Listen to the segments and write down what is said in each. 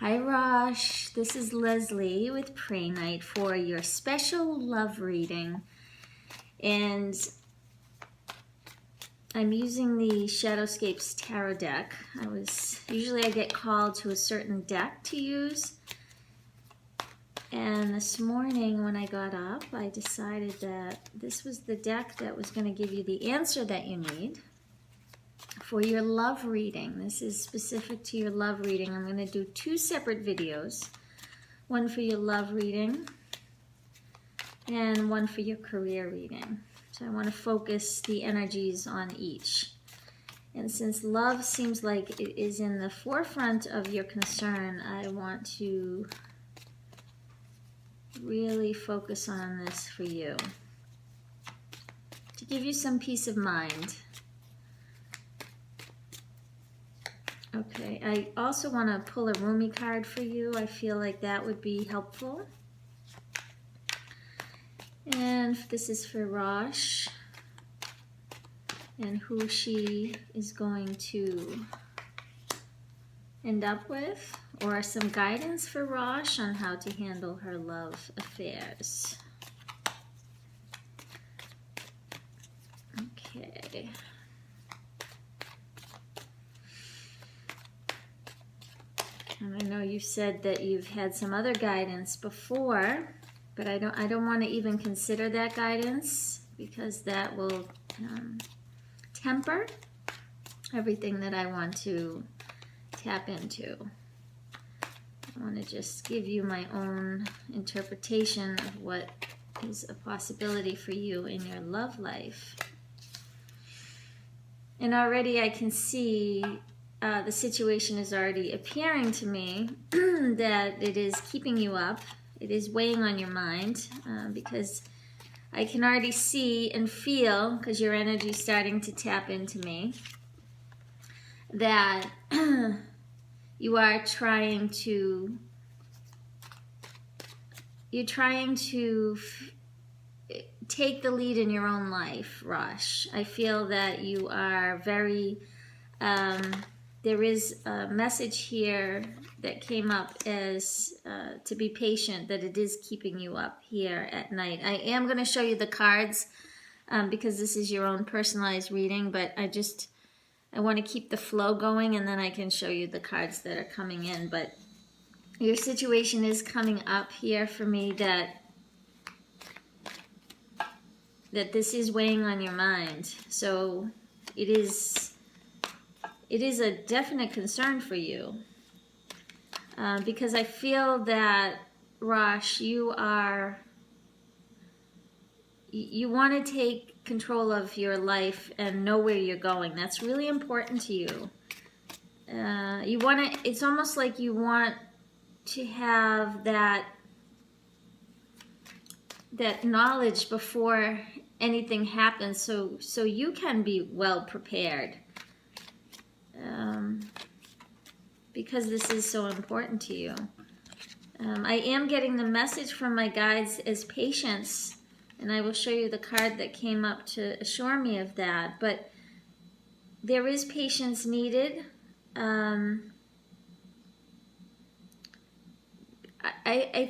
Hi Rozh, this is Leslie with Pray Night for your special love reading, and I'm using the Shadowscapes Tarot deck. Usually I get called to a certain deck to use, and this morning when I got up I decided that this was the deck that was going to give you the answer that you need for your love reading. This is specific to your love reading. I'm going to do two separate videos, one for your love reading and one for your career reading. So I want to focus the energies on each. And since love seems like it is in the forefront of your concern, I want to really focus on this for you, to give you some peace of mind. Okay, I also want to pull a Rumi card for you. I feel like that would be helpful. And this is for Rozh and who she is going to end up with, or some guidance for Rozh on how to handle her love affairs. Okay. And I know you said that you've had some other guidance before, but I don't want to even consider that guidance, because that will temper everything that I want to tap into. I want to just give you my own interpretation of what is a possibility for you in your love life. And already I can see the situation is already appearing to me that it is keeping you up. It is weighing on your mind, because I can already see and feel, because your energy is starting to tap into me, that you are trying to take the lead in your own life, Rozh. I feel that you are very there is a message here that came up as to be patient, that it is keeping you up here at night. I am going to show you the cards because this is your own personalized reading, but I want to keep the flow going, and then I can show you the cards that are coming in. But your situation is coming up here for me, that this is weighing on your mind. So it is a definite concern for you, because I feel that, Rozh, you want to take control of your life and know where you're going. That's really important to you. It's almost like you want to have that knowledge before anything happens, so you can be well prepared. Because this is so important to you. I am getting the message from my guides as patience, and I will show you the card that came up to assure me of that. But there is patience needed. I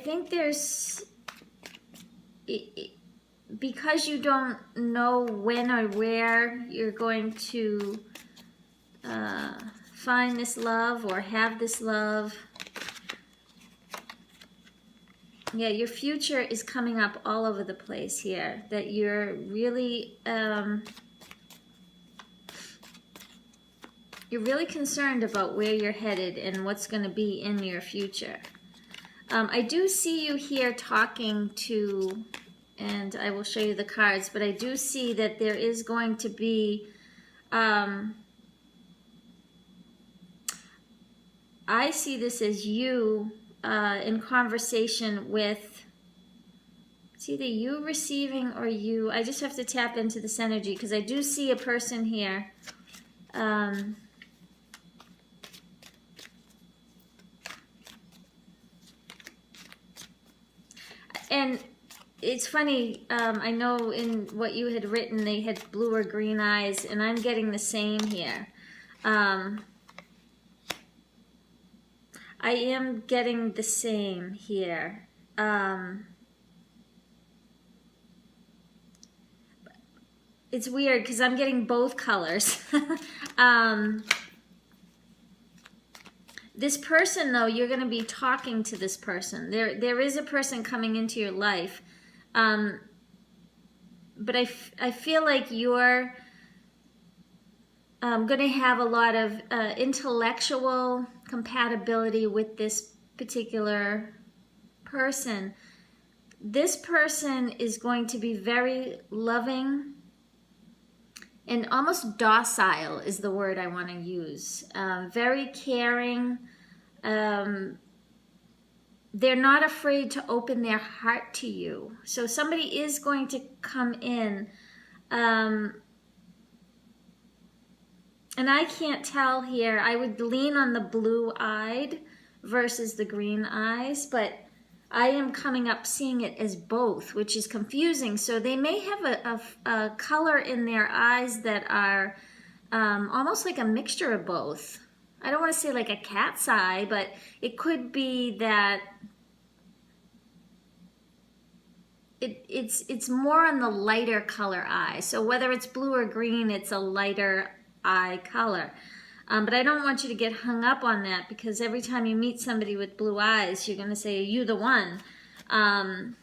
think there's, because you don't know when or where you're going to find this love or have this love. Yeah, your future is coming up all over the place here, that you're really concerned about where you're headed and what's going to be in your future. I do see you here talking to, and I will show you the cards, but I do see that there is going to be I see this as you in conversation with, it's either you receiving or you, I just have to tap into this energy, because I do see a person here. And it's funny, I know in what you had written they had blue or green eyes, and I'm getting the same here. I am getting the same here. It's weird because I'm getting both colors. This person, though, you're going to be talking to this person. There is a person coming into your life. But I feel like you're going to have a lot of intellectual compatibility with this particular person. This person is going to be very loving and almost docile is the word I want to use. Very caring. They're not afraid to open their heart to you. So somebody is going to come in. And I can't tell here. I would lean on the blue-eyed versus the green eyes, but I am coming up seeing it as both, which is confusing. So they may have a color in their eyes that are almost like a mixture of both. I don't want to say like a cat's eye, but it could be that it's more on the lighter color eye. So whether it's blue or green, it's a lighter eye color. But I don't want you to get hung up on that, because every time you meet somebody with blue eyes, you're going to say, you the one. And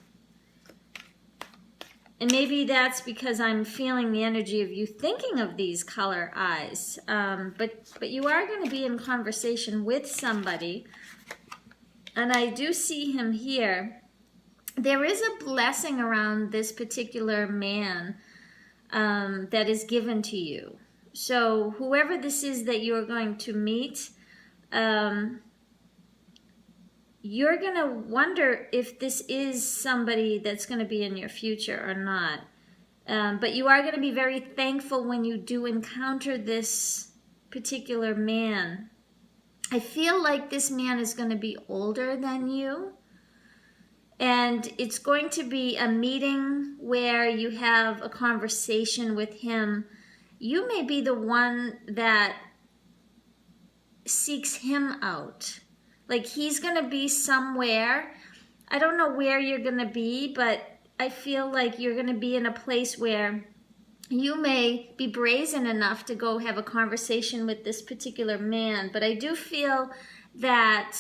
maybe that's because I'm feeling the energy of you thinking of these color eyes. But you are going to be in conversation with somebody. And I do see him here. There is a blessing around this particular man that is given to you. So whoever this is that you're going to meet, you're going to wonder if this is somebody that's going to be in your future or not. But you are going to be very thankful when you do encounter this particular man. I feel like this man is going to be older than you. And it's going to be a meeting where you have a conversation with him. You may be the one that seeks him out. Like he's going to be somewhere. I don't know where you're going to be, but I feel like you're going to be in a place where you may be brazen enough to go have a conversation with this particular man. But I do feel that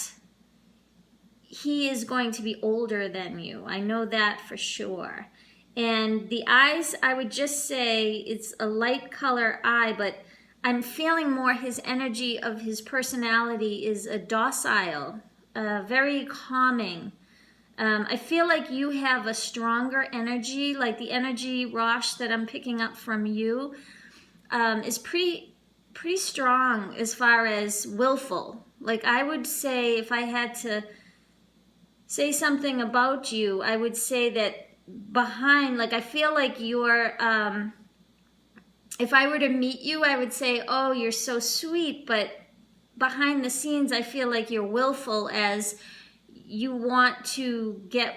he is going to be older than you. I know that for sure. And the eyes, I would just say it's a light color eye, but I'm feeling more his energy of his personality is a docile, very calming. I feel like you have a stronger energy, like the energy, Rozh, that I'm picking up from you is pretty strong as far as willful. Like I would say, if I had to say something about you, I would say that behind, like I feel like you're, if I were to meet you, I would say, oh, you're so sweet, but behind the scenes, I feel like you're willful, as you want to get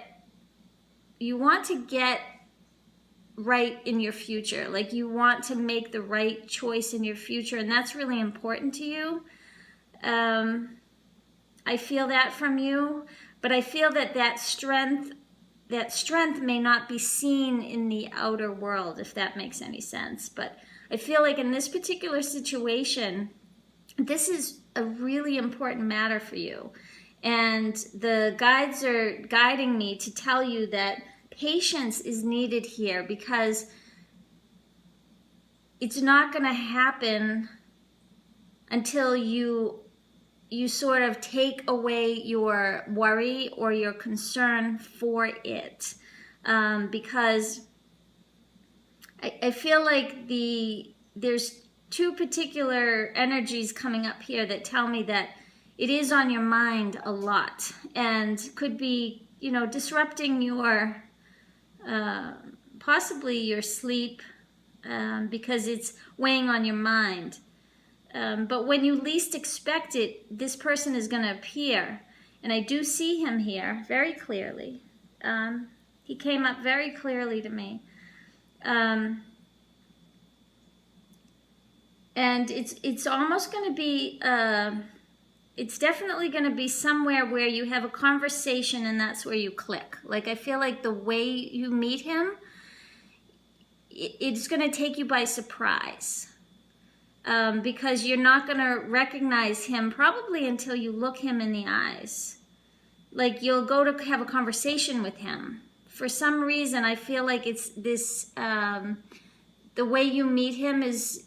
right in your future. Like you want to make the right choice in your future, and that's really important to you. I feel that from you, but I feel that strength may not be seen in the outer world, if that makes any sense. But I feel like in this particular situation, this is a really important matter for you. And the guides are guiding me to tell you that patience is needed here, because it's not going to happen until you sort of take away your worry or your concern for it. Because I feel like there's two particular energies coming up here that tell me that it is on your mind a lot, and could be, disrupting your, possibly your sleep, because it's weighing on your mind. But when you least expect it, this person is going to appear. And I do see him here very clearly. He came up very clearly to me. And it's almost going to be it's definitely going to be somewhere where you have a conversation and that's where you click. Like, I feel like the way you meet him, it's going to take you by surprise. Because you're not going to recognize him probably until you look him in the eyes. Like, you'll go to have a conversation with him. For some reason, I feel like it's this, the way you meet him is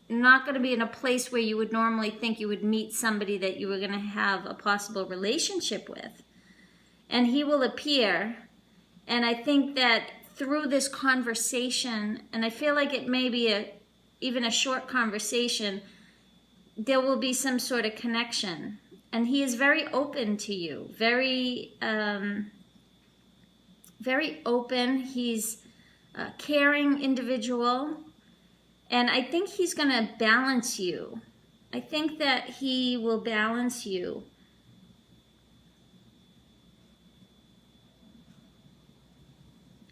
not going to be in a place where you would normally think you would meet somebody that you were going to have a possible relationship with. And he will appear. And I think that through this conversation, and I feel like it may be even a short conversation, there will be some sort of connection. And he is very open to you, very open. He's a caring individual. And I think he's going to balance you. I think that he will balance you.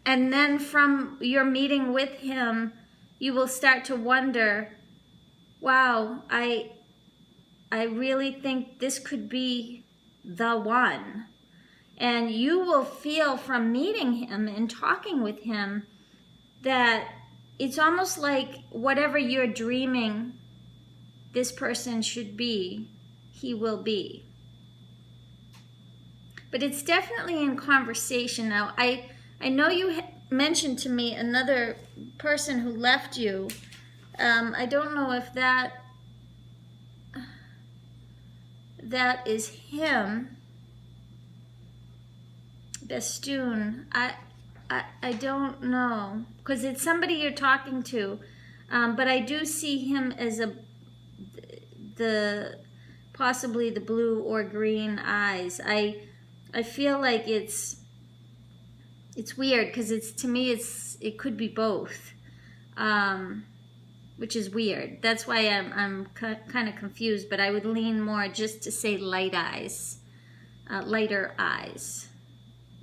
And then from your meeting with him, you will start to wonder, wow, I really think this could be the one. And you will feel from meeting him and talking with him that it's almost like whatever you're dreaming this person should be, he will be. But it's definitely in conversation. Now, I know you mentioned to me another person who left you. I don't know if that is him. Bestoon. I don't know, because it's somebody you're talking to, but I do see him as possibly the blue or green eyes. I feel like it's weird, because to me it could be both, which is weird. That's why I'm kind of confused, but I would lean more just to say light eyes, lighter eyes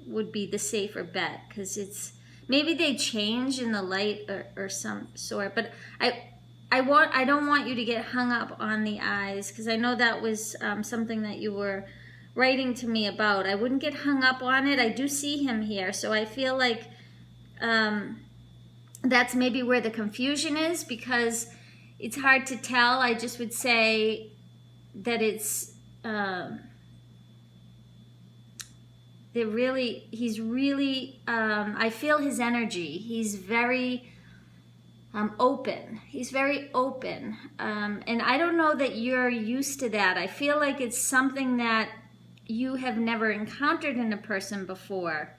would be the safer bet, because it's maybe they change in the light or some sort. But I don't want you to get hung up on the eyes, because I know that was something that you were writing to me about. I wouldn't get hung up on it. I do see him here, so I feel like that's maybe where the confusion is, because it's hard to tell. I just would say that it's he's really, I feel his energy. He's very open. He's very open. And I don't know that you're used to that. I feel like it's something that you have never encountered in a person before,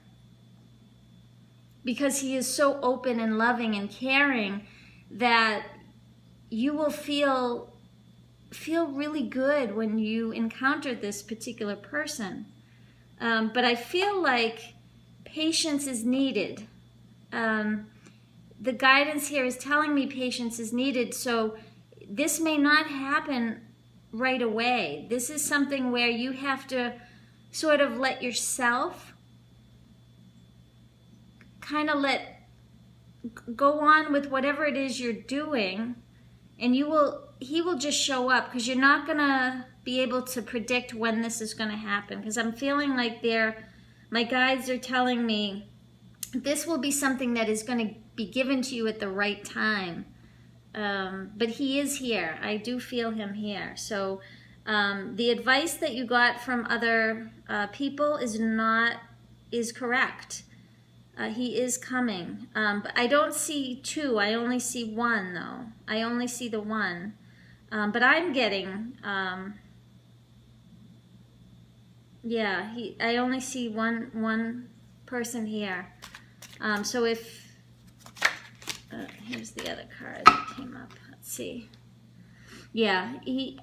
because he is so open and loving and caring that you will feel really good when you encounter this particular person. But I feel like patience is needed. The guidance here is telling me patience is needed, so this may not happen right away. This is something where you have to sort of let yourself kind of go on with whatever it is you're doing, and he will just show up, because you're not going to be able to predict when this is going to happen, because I'm feeling like my guides are telling me this will be something that is going to be given to you at the right time. But he is here. I do feel him here. So the advice that you got from other people is correct. He is coming. But I don't see two. I only see one, though. I only see the one. But I'm getting, I only see one person here. So if, here's the other card that came up. Let's see. Yeah, he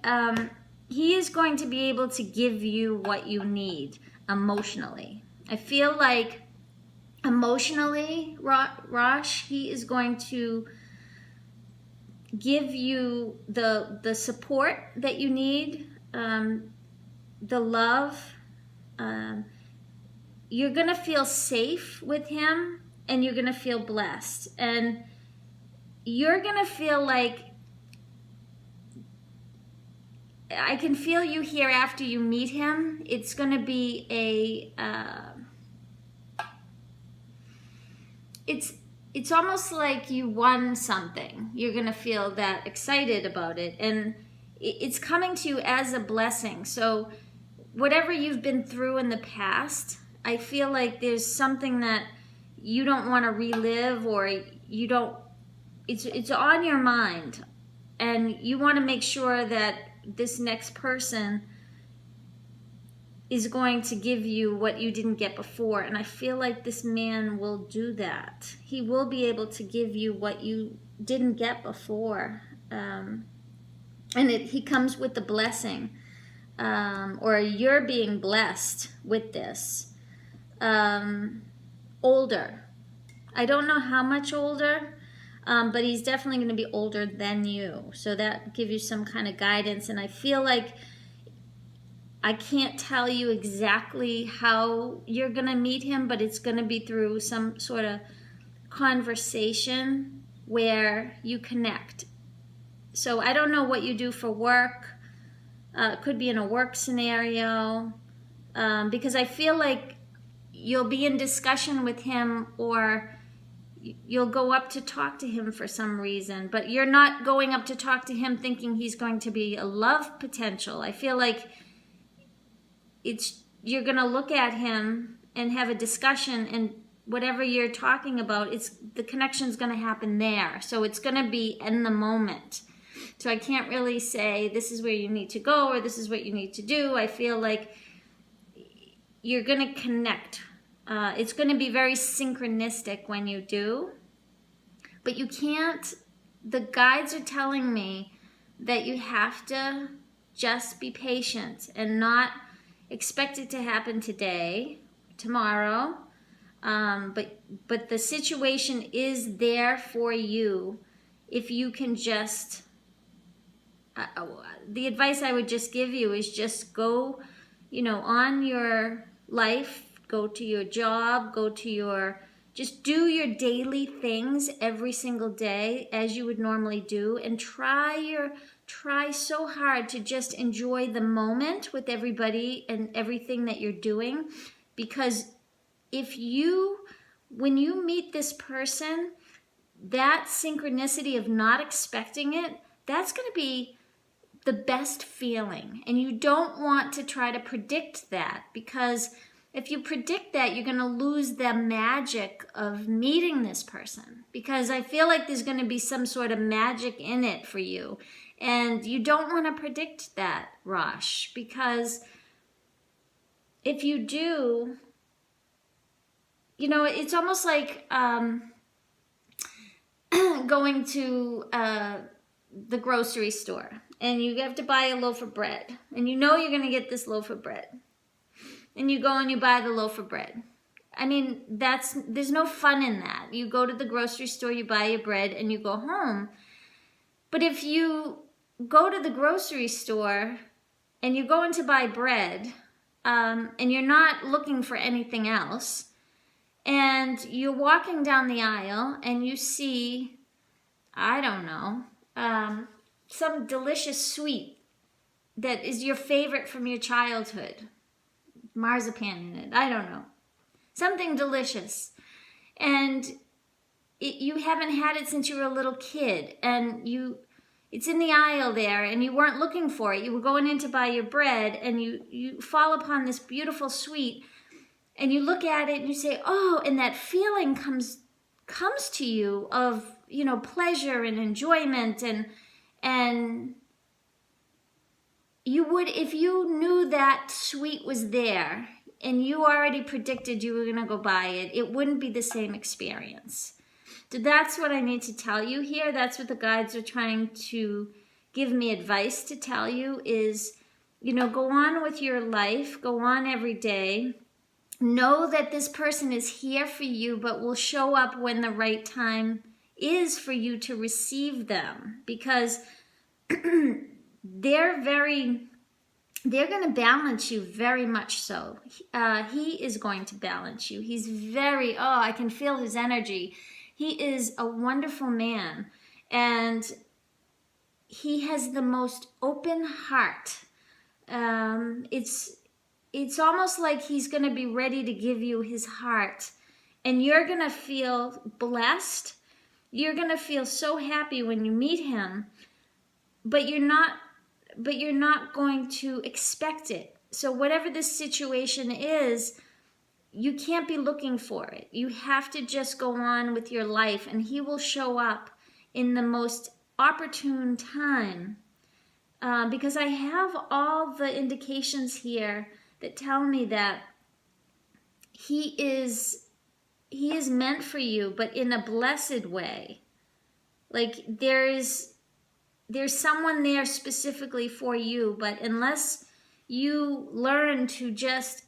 is going to be able to give you what you need emotionally. I feel like emotionally, Rozh, he is going to give you the support that you need, the love. You're going to feel safe with him, and you're going to feel blessed. And you're going to feel like I can feel you here after you meet him. It's going to be it's almost like you won something. You're going to feel that excited about it, and it's coming to you as a blessing. So whatever you've been through in the past, I feel like there's something that you don't want to relive, or you don't, it's on your mind, and you want to make sure that this next person is going to give you what you didn't get before. And I feel like this man will do that. He will be able to give you what you didn't get before. And he comes with the blessing, or you're being blessed with this. Older. I don't know how much older, but he's definitely going to be older than you. So that gives you some kind of guidance. And I feel like I can't tell you exactly how you're going to meet him, but it's going to be through some sort of conversation where you connect. So I don't know what you do for work. It could be in a work scenario, because I feel like you'll be in discussion with him, or you'll go up to talk to him for some reason, but you're not going up to talk to him thinking he's going to be a love potential. I feel like you're going to look at him and have a discussion, and whatever you're talking about, the connection's going to happen there. So it's going to be in the moment. So I can't really say this is where you need to go or this is what you need to do. I feel like you're going to connect. It's going to be very synchronistic when you do. But you can't, the guides are telling me that you have to just be patient and not expect it to happen today, tomorrow. But the situation is there for you if you can just, the advice I would just give you is just go, on your life, go to your job, just do your daily things every single day as you would normally do, and try so hard to just enjoy the moment with everybody and everything that you're doing. Because when you meet this person, that synchronicity of not expecting it, that's going to be the best feeling. And you don't want to try to predict that, because if you predict that, you're going to lose the magic of meeting this person, because I feel like there's going to be some sort of magic in it for you. And you don't want to predict that, Rozh, because if you do, it's almost like going to the grocery store, and you have to buy a loaf of bread, and you're going to get this loaf of bread. And you go and you buy the loaf of bread. I mean, there's no fun in that. You go to the grocery store, you buy your bread, and you go home. But if you go to the grocery store and you're going to buy bread, and you're not looking for anything else, and you're walking down the aisle and you see, I don't know, some delicious sweet that is your favorite from your childhood, marzipan in it, I don't know, something delicious, and you haven't had it since you were a little kid, and it's in the aisle there, and you weren't looking for it. You were going in to buy your bread, and you fall upon this beautiful sweet, and you look at it and you say, oh, and that feeling comes to you of pleasure and enjoyment, and you would, if you knew that sweet was there and you already predicted you were going to go buy it, it wouldn't be the same experience. So that's what I need to tell you here. That's what the guides are trying to give me advice to tell you is, go on with your life, go on every day. Know that this person is here for you, but will show up when the right time is for you to receive them, because they're going to balance you very much so. He is going to balance you. He's I can feel his energy. He is a wonderful man. And he has the most open heart. It's almost like he's going to be ready to give you his heart, and you're going to feel blessed. You're going to feel so happy when you meet him, but you're not going to expect it. So whatever this situation is, you can't be looking for it. You have to just go on with your life, and he will show up in the most opportune time. Because I have all the indications here that tell me that he is meant for you, but in a blessed way. Like there's someone there specifically for you, but unless you learn to just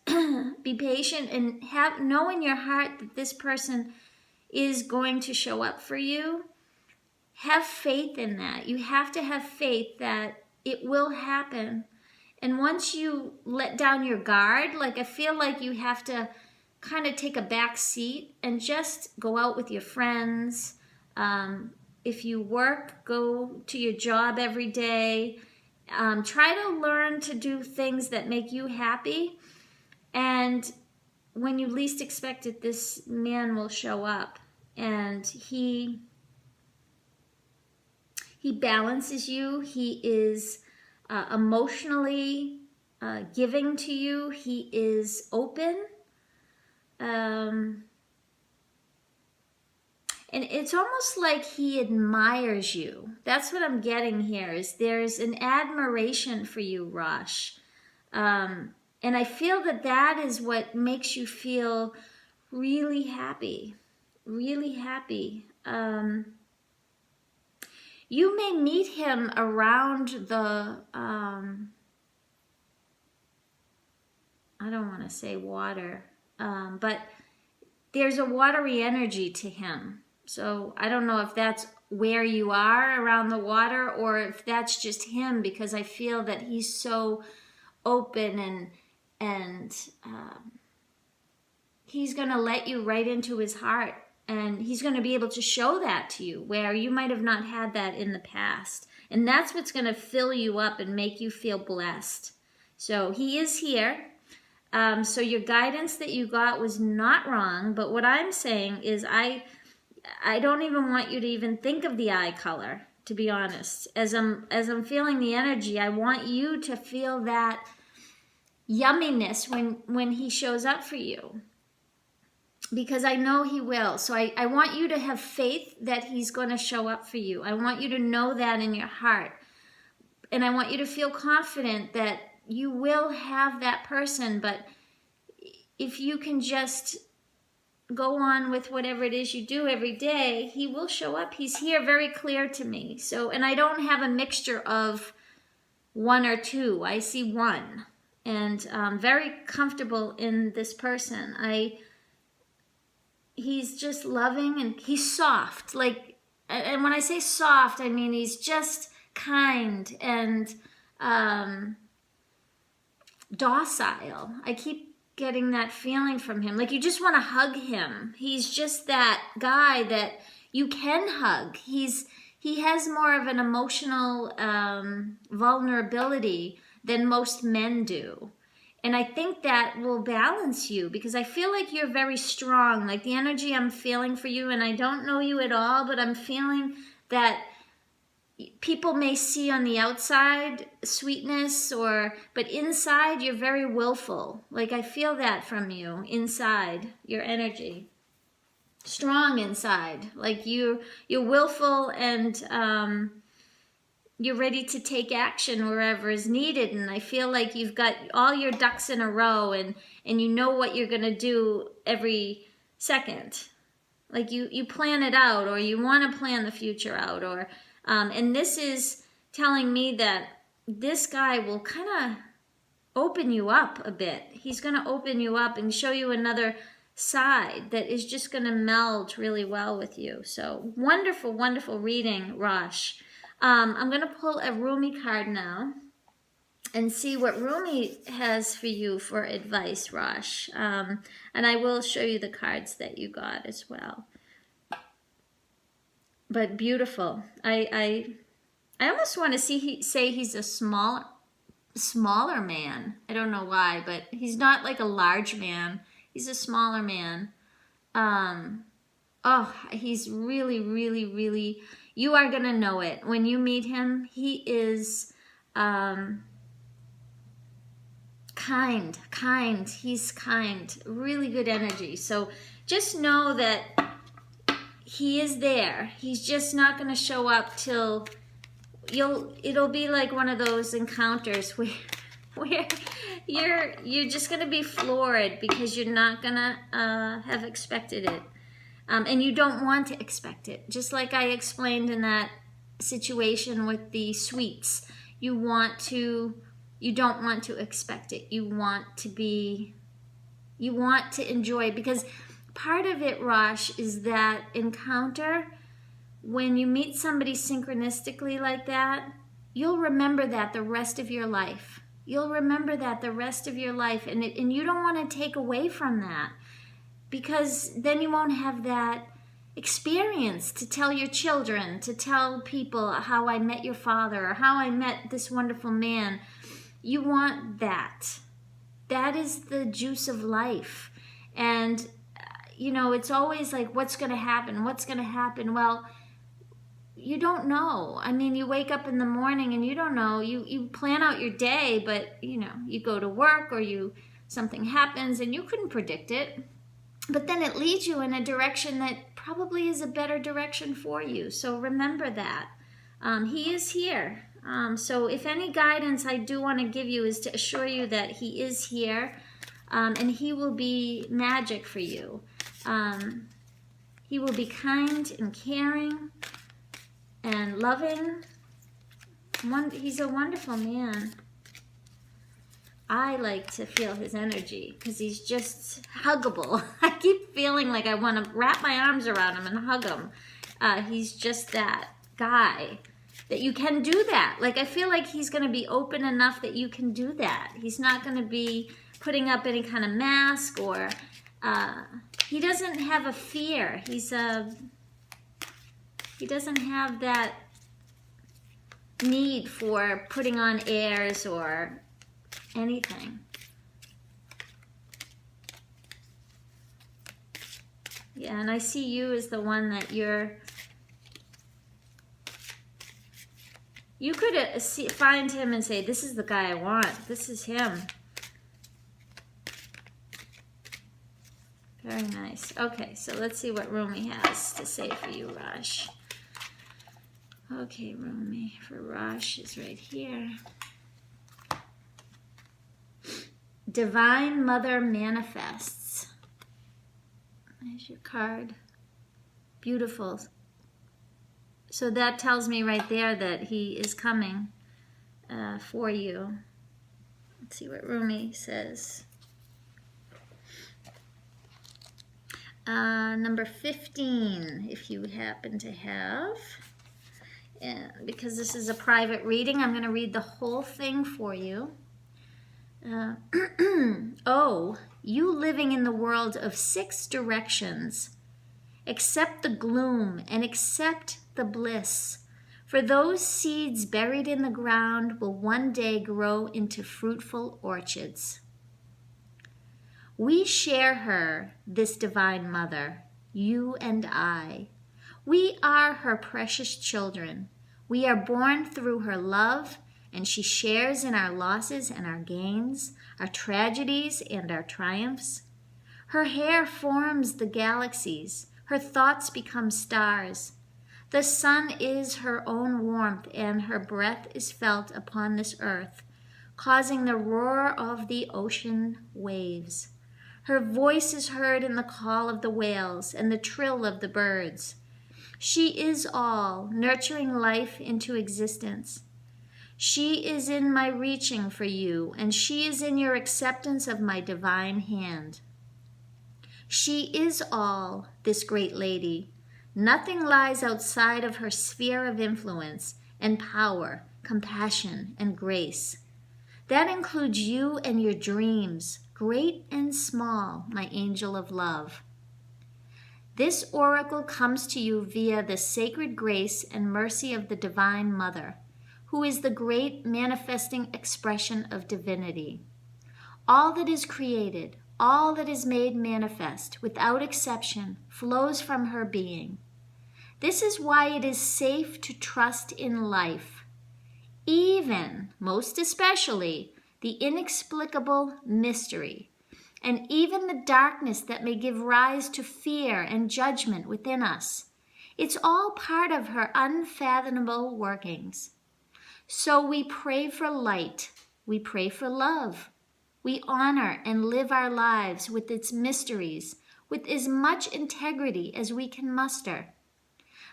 be patient and know in your heart that this person is going to show up for you, have faith in that. You have to have faith that it will happen. And once you let down your guard, like I feel like you have to kind of take a back seat and just go out with your friends. If you work, go to your job every day. Try to learn to do things that make you happy. And when you least expect it, this man will show up. And he balances you. He is emotionally giving to you. He is open. And it's almost like he admires you. That's what I'm getting here, is there's an admiration for you, Rozh. And I feel that that is what makes you feel really happy. Really happy. You may meet him around the, I don't want to say water, but there's a watery energy to him. So I don't know if that's where you are around the water, or if that's just him, because I feel that he's so open and he's going to let you right into his heart, and he's going to be able to show that to you where you might have not had that in the past. And that's what's going to fill you up and make you feel blessed. So he is here. So your guidance that you got was not wrong, but what I'm saying is I don't even want you to even think of the eye color, to be honest. As I'm feeling the energy, I want you to feel that yumminess when he shows up for you, because I know he will. So I want you to have faith that he's going to show up for you. I want you to know that in your heart, and I want you to feel confident that you will have that person. But if you can just go on with whatever it is you do every day, he will show up. He's here, very clear to me. So, and I don't have a mixture of one or two. I see one, and I'm very comfortable in this person. He's just loving, and he's soft. Like, and when I say soft, I mean he's just kind and docile. I keep getting that feeling from him. Like you just want to hug him. He's just that guy that you can hug. He has more of an emotional vulnerability than most men do. And I think that will balance you, because I feel like you're very strong. Like the energy I'm feeling for you, and I don't know you at all, but I'm feeling that people may see on the outside sweetness, but inside you're very willful. Like I feel that from you inside, your energy. Strong inside. Like you're willful, and you're ready to take action wherever is needed. And I feel like you've got all your ducks in a row, and you know what you're going to do every second. Like you plan it out, or you want to plan the future out, or and this is telling me that this guy will kind of open you up a bit. He's going to open you up and show you another side that is just going to meld really well with you. So wonderful, wonderful reading, Rozh. I'm going to pull a Rumi card now and see what Rumi has for you for advice, Rozh. And I will show you the cards that you got as well. But beautiful. I I almost want to say he's a smaller man. I don't know why, but he's not like a large man. He's a smaller man. Oh, he's really, really, really, you are going to know it. When you meet him, he is kind. He's kind. Really good energy. So just know that he is there. He's just not going to show up till it'll be like one of those encounters where you're just going to be floored because you're not going to have expected it. And you don't want to expect it. Just like I explained in that situation with the sweets. You don't want to expect it. You want to enjoy, because part of it, Rozh, is that encounter. When you meet somebody synchronistically like that, you'll remember that the rest of your life. You'll remember that the rest of your life. And you don't want to take away from that, because then you won't have that experience to tell your children, to tell people how I met your father or how I met this wonderful man. You want that. That is the juice of life. And, it's always like, what's going to happen? What's going to happen? Well, you don't know. I mean, you wake up in the morning and you don't know. You plan out your day, but, you go to work or something happens and you couldn't predict it. But then it leads you in a direction that probably is a better direction for you. So remember that. He is here. So if any guidance I do want to give you is to assure you that he is here, and he will be magic for you. He will be kind and caring and loving. He's a wonderful man. I like to feel his energy because he's just huggable. I keep feeling like I want to wrap my arms around him and hug him. He's just that guy that you can do that. Like, I feel like he's going to be open enough that you can do that. He's not going to be putting up any kind of mask, or he doesn't have a fear. He doesn't have that need for putting on airs or anything. Yeah, and I see you as the one that you could find him and say, this is the guy I want. This is him. Very nice. Okay, so let's see what Rumi has to say for you, Rozh. Okay, Rumi for Rozh is right here. Divine Mother manifests. There's your card. Beautiful. So that tells me right there that he is coming for you. Let's see what Rumi says. Number 15, if you happen to have. And because this is a private reading, I'm going to read the whole thing for you. Oh, you living in the world of 6 directions, accept the gloom and accept the bliss, for those seeds buried in the ground will one day grow into fruitful orchards. We share her, this divine mother, you and I. We are her precious children. We are born through her love, and she shares in our losses and our gains, our tragedies and our triumphs. Her hair forms the galaxies. Her thoughts become stars. The sun is her own warmth, and her breath is felt upon this earth, causing the roar of the ocean waves. Her voice is heard in the call of the whales and the trill of the birds. She is all, nurturing life into existence. She is in my reaching for you, and she is in your acceptance of my divine hand. She is all, this great lady. Nothing lies outside of her sphere of influence and power, compassion, and grace. That includes you and your dreams, great and small, my angel of love. This oracle comes to you via the sacred grace and mercy of the Divine Mother, who is the great manifesting expression of divinity. All that is created, all that is made manifest, without exception, flows from her being. This is why it is safe to trust in life, even, most especially, the inexplicable mystery, and even the darkness that may give rise to fear and judgment within us. It's all part of her unfathomable workings. So we pray for light, we pray for love. We honor and live our lives with its mysteries, with as much integrity as we can muster.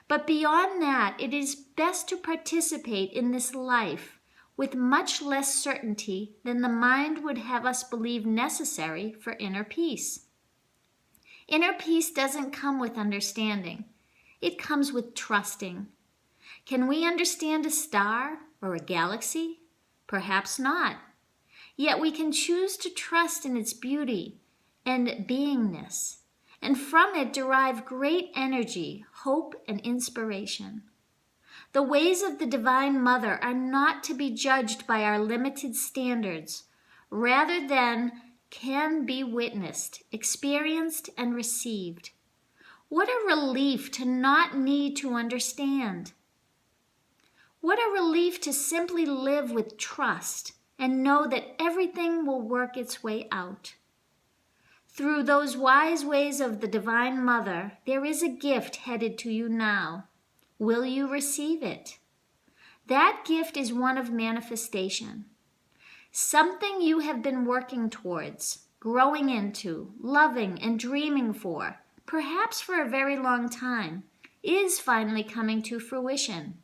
But beyond that, it is best to participate in this life with much less certainty than the mind would have us believe necessary for inner peace. Inner peace doesn't come with understanding. It comes with trusting. Can we understand a star or a galaxy? Perhaps not. Yet we can choose to trust in its beauty and beingness, and from it derive great energy, hope, and inspiration. The ways of the Divine Mother are not to be judged by our limited standards, rather than can be witnessed, experienced, and received. What a relief to not need to understand. What a relief to simply live with trust and know that everything will work its way out. Through those wise ways of the Divine Mother, there is a gift headed to you now. Will you receive it? That gift is one of manifestation. Something you have been working towards, growing into, loving and dreaming for, perhaps for a very long time, is finally coming to fruition.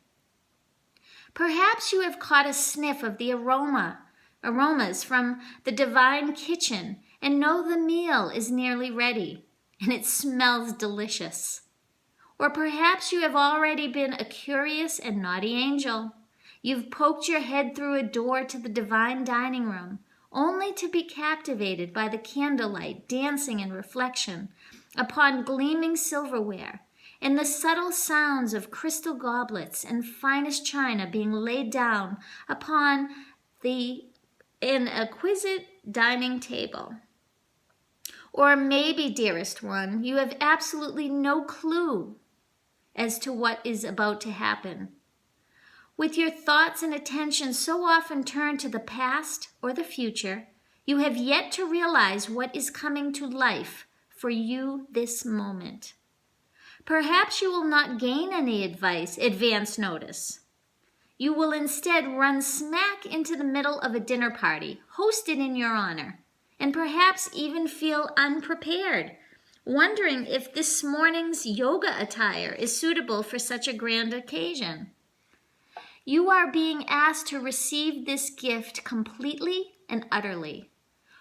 Perhaps you have caught a sniff of the aromas from the divine kitchen and know the meal is nearly ready and it smells delicious. Or perhaps you have already been a curious and naughty angel. You've poked your head through a door to the divine dining room, only to be captivated by the candlelight dancing in reflection upon gleaming silverware, and the subtle sounds of crystal goblets and finest china being laid down upon an exquisite dining table. Or maybe, dearest one, you have absolutely no clue as to what is about to happen. With your thoughts and attention so often turned to the past or the future, you have yet to realize what is coming to life for you this moment. Perhaps you will not gain any advance notice. You will instead run smack into the middle of a dinner party, hosted in your honor, and perhaps even feel unprepared, wondering if this morning's yoga attire is suitable for such a grand occasion. You are being asked to receive this gift completely and utterly.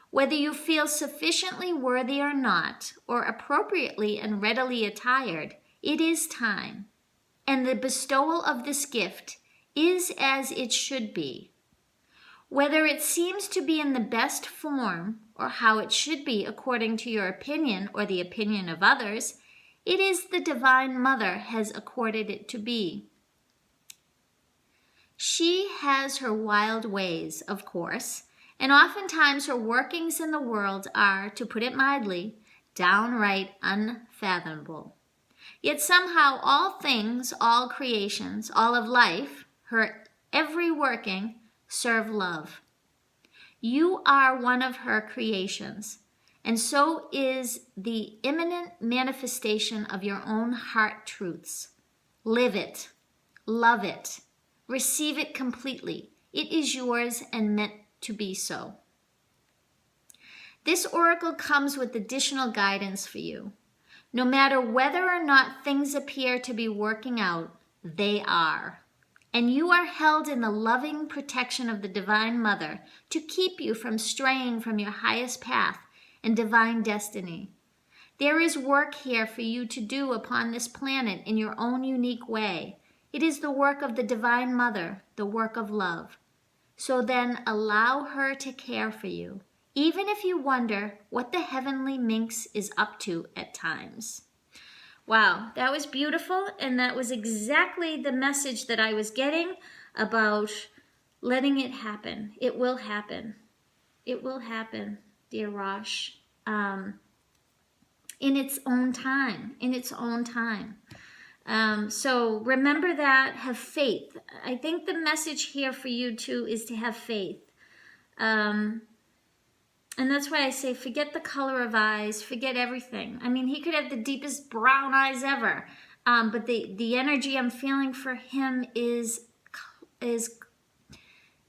Whether you feel sufficiently worthy or not, or appropriately and readily attired, it is time. And the bestowal of this gift is as it should be. Whether it seems to be in the best form, or how it should be according to your opinion or the opinion of others, it is the Divine Mother has accorded it to be. She has her wild ways, of course, and oftentimes her workings in the world are, to put it mildly, downright unfathomable. Yet somehow all things, all creations, all of life, her every working, serve love. You are one of her creations, and so is the imminent manifestation of your own heart truths. Live it, love it, receive it completely. It is yours and meant to be so. This oracle comes with additional guidance for you. No matter whether or not things appear to be working out, they are. And you are held in the loving protection of the Divine Mother to keep you from straying from your highest path and divine destiny. There is work here for you to do upon this planet in your own unique way. It is the work of the Divine Mother, the work of love. So then allow her to care for you, even if you wonder what the heavenly minx is up to at times. Wow, that was beautiful, and that was exactly the message that I was getting about letting it happen. It will happen. It will happen, dear Rozh, in its own time, in its own time. So remember that, have faith. I think the message here for you too is to have faith. And that's why I say forget the color of eyes, forget everything. I mean, he could have the deepest brown eyes ever. But the energy I'm feeling for him is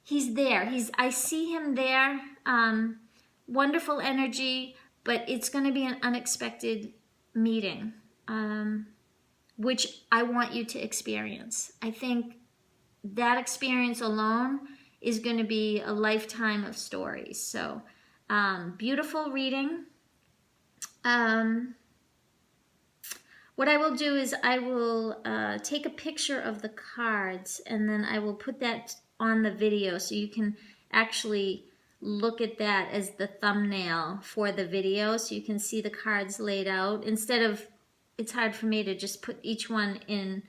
he's there. I see him there. Wonderful energy, but it's going to be an unexpected meeting, which I want you to experience. I think that experience alone is going to be a lifetime of stories. So, beautiful reading. What I will do is I will take a picture of the cards, and then I will put that on the video so you can actually look at that as the thumbnail for the video, so you can see the cards laid out instead of, it's hard for me to just put each one in,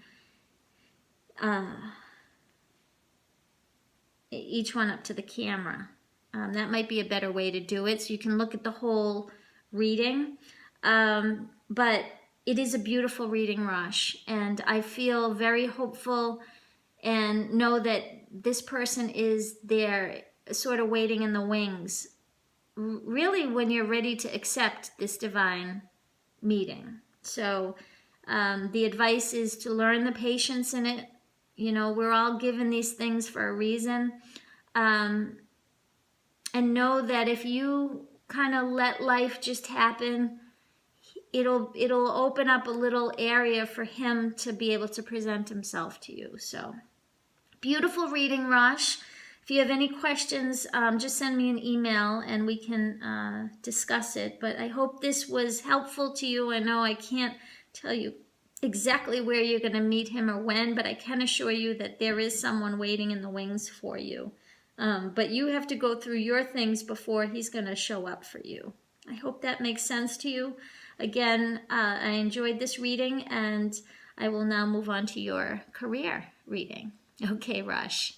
each one up to the camera. That might be a better way to do it, so you can look at the whole reading. But it is a beautiful reading, Rozh, and I feel very hopeful and know that this person is there sort of waiting in the wings, really when you're ready to accept this divine meeting. So the advice is to learn the patience in it. You know, we're all given these things for a reason. And know that if you kind of let life just happen, it'll open up a little area for him to be able to present himself to you. So beautiful reading, Rozh. If you have any questions, just send me an email and we can discuss it. But I hope this was helpful to you. I know I can't tell you exactly where you're going to meet him or when, but I can assure you that there is someone waiting in the wings for you. But you have to go through your things before he's going to show up for you. I hope that makes sense to you. Again, I enjoyed this reading, and I will now move on to your career reading. Okay, Rozh.